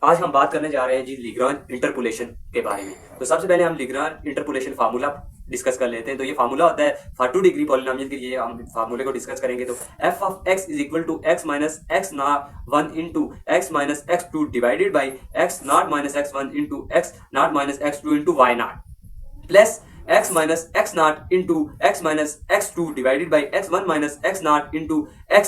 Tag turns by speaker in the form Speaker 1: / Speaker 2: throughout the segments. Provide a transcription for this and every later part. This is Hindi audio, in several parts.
Speaker 1: आज हम बात करने जा रहे हैं जी लिग्रांज इंटरपोलेशन के बारे में। तो सबसे पहले हम लिग्रांज इंटरपोलेशन फार्मूला डिस्कस कर लेते हैं। तो ये फार्मूला होता है फॉर 2 डिग्री पॉलिनोमियल के लिए हम फार्मूले को डिस्कस करेंगे। तो f of x is equal to x minus x not 1 into x minus x2 divided by x not minus x1 into x not minus x2 into y not plus x minus x not into x minus x2 divided by x1 minus x not into x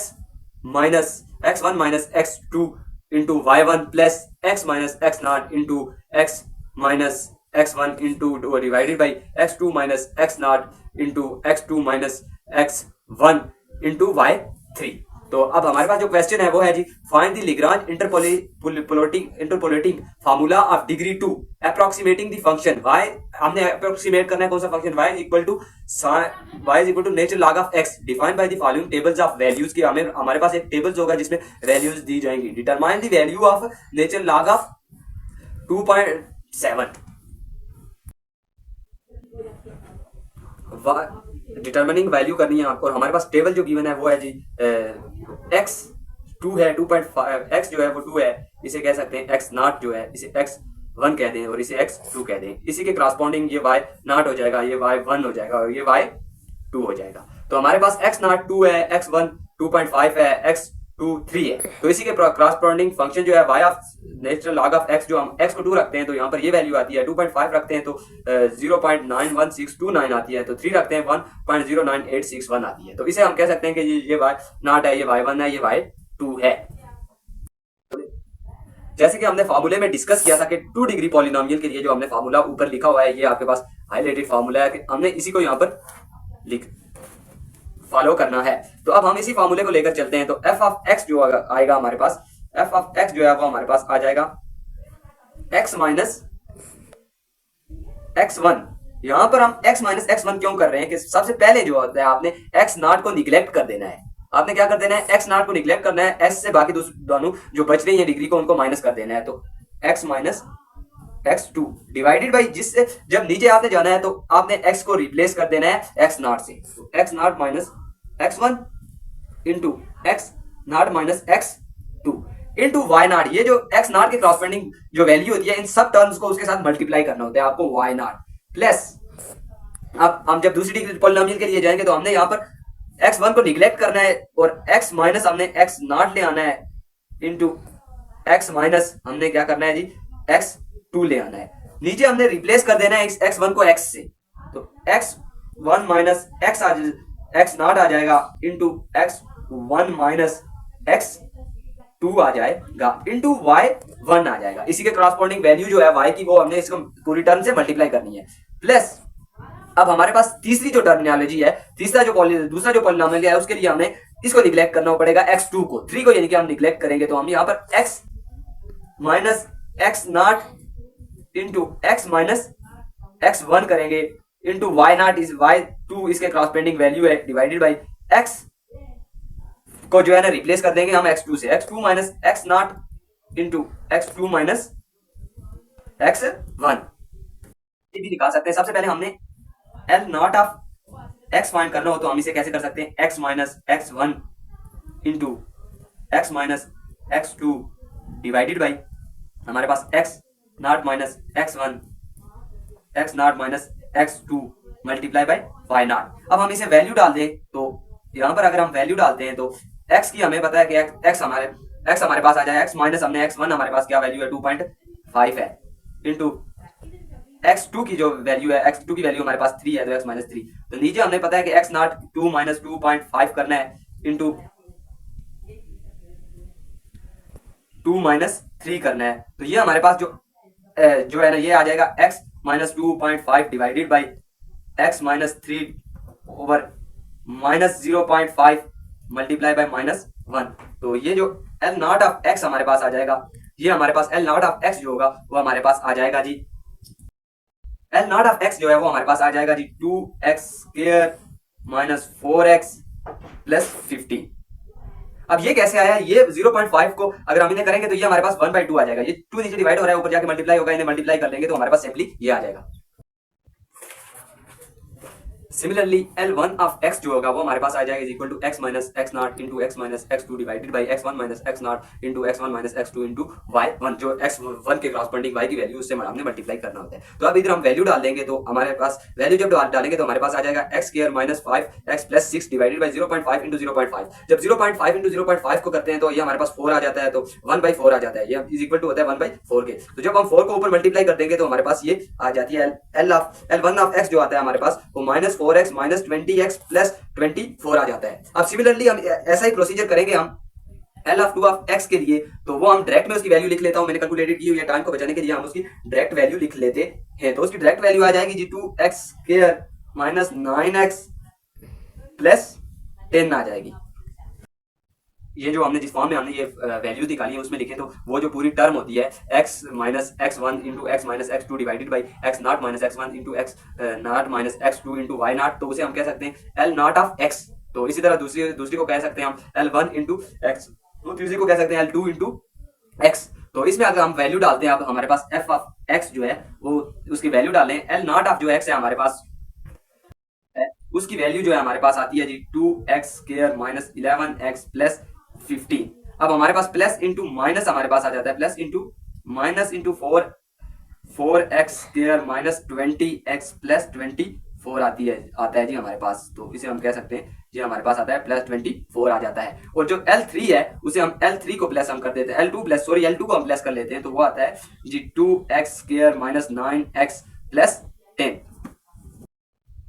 Speaker 1: minus x1 minus x2 into y1 plus x minus x not into x minus x1 into divided by x2 minus x not into x2 minus x1 into y3। तो अब हमारे पास जो क्वेश्चन है वो है जी find the Lagrange interpolating formula of degree 2 approximating the function y। हमने अप्रोक्सीमेट करना है कौन सा function y equal to natural log of x defined by the following tables of values की हमारे पास एक टेबल्स होगा जिसमें वैल्यूज दी जाएंगी। Determine the value of natural log of 2.7 determining value करनी है आपको। और हमारे पास टेबल जो गिवन है वो है जी x 2 है 2.5 x जो है वो 2 है, इसे कह सकते हैं x नॉट जो है इसे x1 कह दें और इसे x2 कह दें। इसी के क्रॉसपोंडिंग ये y नॉट हो जाएगा, ये y1 हो जाएगा और ये y2 हो जाएगा। तो हमारे पास x नॉट 2 है, x1 2.5 है, x2 3 है। तो इसी के क्रॉसपोंडिंग फंक्शन जो है y of natural log of x, जो हम x को 2 रखते हैं तो यहाँ पर ये वैल्यू आती है, 2.5 रखते हैं तो 0.91629 आती है, तो 3 रखते हैं 1.09861 आती है। तो इसे हम कह सकते हैं कि ये y नॉट है, ये y1 है, ये y2 है। जैसे कि हमने फार्मूले में डिस्कस किया था कि 2 डिग्री पॉलिनोमियल के लिए जो हमने फार्मूला ऊपर लिखा हुआ है, ये आपके पास हाईलाइटेड फार्मूला है कि हमने इसी को यहाँ पर फॉलो करना है। तो अब हम इसी फार्मूले को लेकर चलते हैं। तो f ऑफ x जो आएगा हमारे पास, f ऑफ x जो है वो हमारे पास आ जाएगा x माइनस x1। यहां पर हम x माइनस x1 क्यों कर रहे हैं कि सबसे पहले जो होता है आपने x नॉट को निगलेक्ट कर देना है। आपने क्या कर देना है, x नॉट को निगलेक्ट करना है, s से बाकी दोनों जो बच रही है डिग्री को उनको माइनस कर देना है। तो x minus x2 divided by, जिससे जब नीचे आपने जाना है तो आपने x को रिप्लेस कर देना है x नॉट से। तो x not minus x1 into x not minus x2 into y not. ये जो x नॉट के क्रॉसपेंडिंग जो वैल्यू होती है इन सब टर्म्स को उसके साथ मल्टीप्लाई करना होता है आपको y नॉट प्लस। अब हम जब दूसरी डिग्री पॉलिनोमियल के लिए जाएंगे तो हमने यहाँ पर x1 को निगलेक्ट करना है और x माइनस हमने x नॉट ले आना है इंटू x माइनस हमने क्या करना है जी x2 ले आना है। नीचे हमने रिप्लेस कर देना है x1 को x से, तो x1 माइनस x नॉट आ जाएगा इंटू x1 माइनस x2 आ जाएगा इंटू y1 आ जाएगा। इसी के क्रॉसपोंडिंग वैल्यू जो है y की वो हमने इसको पूरी टर्म से मल्टीप्लाई करनी है प्लस। अब हमारे पास तीसरी जो टर्मिनोलॉजी है, दूसरा जो पॉलिनोमियल है उसके लिए हमें इसको निगलेक्ट करना पड़ेगा x2 को, 3 को यानी कि हम निगलेक्ट करेंगे तो हम यहाँ पर x minus x not into x minus x1 करेंगे into y not is y2 इसके क्रॉसपेंडिंग वैल्यू है डिवाइडेड बाई x को जो है ना रिप्लेस कर देंगे हम x2 से, x2 minus x not into x2 minus x1 ये भी निकाल सकते हैं। सबसे पहले हमने L not of x find करना हो तो हम इसे कैसे कर सकते हैं, x minus x1 into x minus x2 divided by हमारे पास x not minus x1 x not minus x2 multiply by y not. अब हम इसे वैल्यू डाल दें तो यहाँ पर अगर हम वैल्यू डालते हैं तो x की हमें पता है कि x हमारे पास आ जाए, x माइनस हमने x1 हमारे पास क्या वैल्यू है 2.5 है इंटू x2 की जो वैल्यू है, x2 की वैल्यू हमारे पास 3 है तो x माइनस 3। तो नीचे हमने पता है कि x नॉट 2 माइनस 2.5 करना है इंटू 2 माइनस 3 करना है। तो ये हमारे पास जो है ना ये आ जाएगा x minus 2.5 divided by x minus 3 over minus 0.5 multiply by minus 1। तो ये जो L नॉट ऑफ x हमारे पास आ जाएगा, ये हमारे पास L नॉट ऑफ x जो होगा वो हमारे पास आ जाएगा जी, L नॉट ऑफ x जो है वो हमारे पास आ जाएगा जी 2x square minus 4x plus 15। अब ये कैसे आया, ये 0.5 को अगर हम इन्हें करेंगे तो ये हमारे पास 1/2 आ जाएगा। ये 2 नीचे डिवाइड हो रहा है, ऊपर जाके मल्टीप्लाई होगा, इन्हें मल्टीप्लाई कर लेंगे तो हमारे पास सिंपली ये आ जाएगा। सिमिलरली L1 ऑफ x जो होगा वो हमारे पास आ जाएगा is equal to x minus x not into x minus x two divided by x1 minus x not into x1 minus x2 into y1 जो x1 के क्रॉसपेंडिंग y की वैल्यू उससे हमने मल्टीप्लाई करना होता है। तो अब इधर हम वैल्यू डाल देंगे तो हमारे पास वैल्यू जब डालेंगे तो हमारे पास आ जाएगा x square minus 5x plus 6 divided by 0.5 into 0.5। जब 0.5 इंटू 0.5 को करते हैं तो ये हमारे पास 4 आ जाता है, तो 1/4 आ जाता है, ये इज इक्वल टू होता है 1/4 के। तो जब हम 4 को ऊपर मल्टीप्लाई कर देंगे तो हमारे पास ये आ जाती है L1 ऑफ x जो आता है हमारे पास वो minus 4x minus 20x plus 24 आ जाता है। अब सिमिलरली हम ऐसा ही प्रोसीजर करेंगे हम L2 ऑफ x के लिए, तो वो हम डायरेक्ट में उसकी वैल्यू लिख लेता हूं, मैंने कैलकुलेटेड की हुई है, टाइम को बचाने के लिए हम उसकी डायरेक्ट वैल्यू लिख लेते हैं। तो उसकी डायरेक्ट वैल्यू आ जाएगी जी 2x square minus 9x plus 10 आ जाएगी। ये जो हमने जिस फॉर्म में हमने ये वैल्यू निकाली है उसमें लिखे तो वो जो पूरी टर्म होती है x minus x1 into x minus x2 divided by x not minus x1 into x not minus x2 into y not, तो उसे हम कह सकते हैं L नॉट ऑफ x। तो इसी तरह दूसरी को कह सकते हैं हम L1 इंटू एक्स, तो तीसरी को कह सकते हैं L2 इंटू एक्स। तो इसमें अगर हम वैल्यू डालते हैं अब हमारे पास f ऑफ x जो है वो उसकी वैल्यू डालें, L नॉट ऑफ जो x है हमारे पास उसकी वैल्यू जो है हमारे पास आती है जी 2x square minus 11x plus 15। अब हमारे पास प्लस इंटू माइनस हमारे पास आ जाता है plus into minus into 4x square minus 20x plus 24 आता है जी हमारे पास। तो इसे हम कह सकते हैं जी हमारे पास आता है प्लस 24 आ जाता है। और जो L3 है उसे हम L3 को प्लस हम कर देते हैं L2 को हम प्लस कर लेते हैं, तो वो आता है जी 2x square minus 9x plus 10।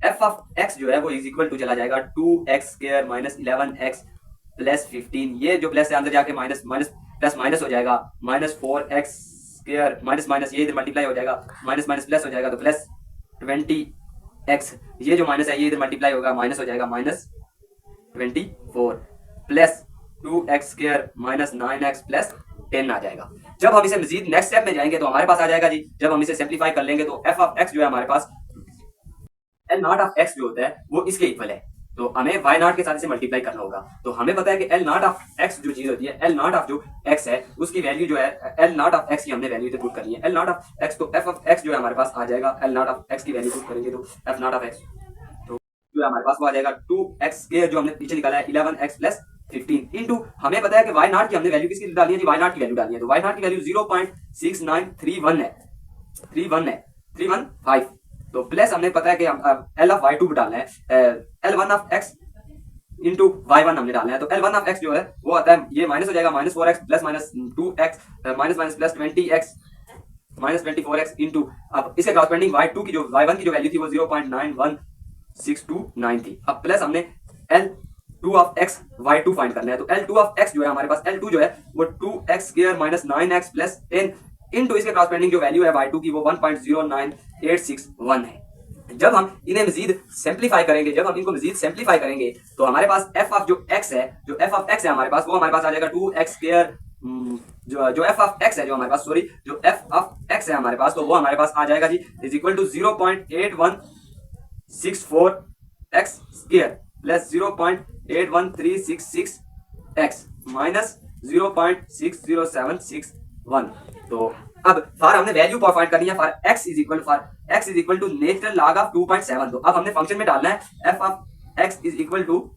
Speaker 1: f of x जो है वो इज इक्वल टू चला जाएगा 2x square minus 11x plus 15। ये जो प्लस है अंदर जाके माइनस माइनस प्लस माइनस हो जाएगा, minus 4x square minus minus ये इधर मल्टीप्लाई हो जाएगा, माइनस माइनस प्लस हो जाएगा तो प्लस 20x। ये जो माइनस है ये इधर मल्टीप्लाई होगा, माइनस हो जाएगा minus 24 plus 2x square minus 9x plus 10 आ जाएगा। जब हम इसे मजीद नेक्स्ट स्टेप में जाएंगे तो हमारे पास आ जाएगा जी, जब हम इसे सिंप्लीफाई कर लेंगे तो f ऑफ x जो है हमारे पास L नॉट ऑफ x जो होता है वो इसके इक्वल है, तो हमें y नॉट के साथ इसे मल्टीप्लाई करना होगा। तो हमें पता है कि L नॉट ऑफ x जो चीज होती है, L नॉट ऑफ जो x है उसकी वैल्यू जो है L नॉट ऑफ x की हमने वैल्यू पुट करनी है L नॉट ऑफ x, तो f ऑफ x जो है हमारे पास आ जाएगा L नॉट ऑफ x की वैल्यू पुट करेंगे तो f नॉट ऑफ x तो जो है हमारे पास वो आ जाएगा 2x स्क्वायर जो हमने पीछे निकाला है 11x प्लस 15 इंटू हमें पता है कि y नॉट की हमने वैल्यू किसकी डाली है जी, y नॉट की वैल्यू डाली है, तो y नॉट की वैल्यू 0.6931 है 315। तो प्लस हमने पता है कि L ऑफ y2 डालना है, L1 of x into y1 हमने डालना है, तो L1 ऑफ x जो है वो आता है ये माइनस हो जाएगा minus 4x plus minus 2x minus minus plus 20x minus 24x into अब इसके क्रॉसपेंडिंग y2 की जो y1 की जो वैल्यू थी वो 0.91629 थी। अब प्लस हमने L2 of x y2 find करना है, तो L2 ऑफ x जो है हमारे पास L2 जो है वो 2x square minus 9x plus 10 into इसके क्रॉसपेंडिंग जो वैल्यू है y2 की वो 1.09861 है। जब हम इन्हें मजीद सिंप्लीफाई करेंगे, जब हम इनको मजीद सिंप्लीफाई करेंगे तो हमारे पास f ऑफ जो x है, जो f ऑफ x है हमारे पास वो हमारे पास आ जाएगा 2x स्क्वायर जो f ऑफ x है जो हमारे पास सॉरी जो f ऑफ x है हमारे पास, तो वो हमारे पास आ जाएगा g is equal to 0.8164x square plus 0.81366x minus 0.60761। तो अब फॉर हमने वैल्यू फाइंड करनी है for x is equal to natural log of 2.7। तो अब हमने फंक्शन में डालना है f of x is equal to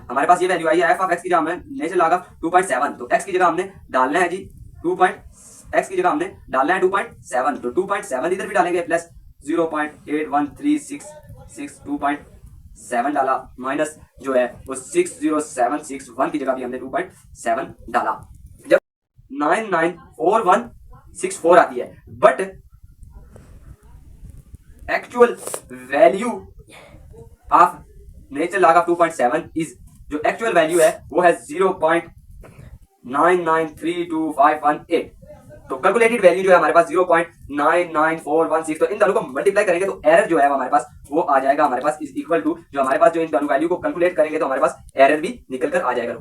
Speaker 1: हमारे पास ये वैल्यू आई है f ऑफ x की जगह हमने नेचुरल लॉग ऑफ 2.7, तो x की जगह हमने डालना है जी 2.x की जगह हमने डालना है 2.7, तो 2.7 इधर भी डालेंगे प्लस 0.81366 2.7 डाला माइनस जो है वो 60761 की जगह भी हमने 2.7 डाला। 994164 आती है, but actual value of natural log of 2.7 is जो एक्चुअल वैल्यू है वो है 0.9932518। तो कैलकुलेटेड वैल्यू जो है हमारे पास 0.99416, तो इन दोनों को मल्टीप्लाई करेंगे तो एरर जो है हमारे पास वो आ जाएगा हमारे पास इज इक्वल टू जो हमारे पास जो इन दोनों वैल्यू को कैलकुलेट करेंगे तो हमारे पास एरर भी निकल कर आ जाएगा।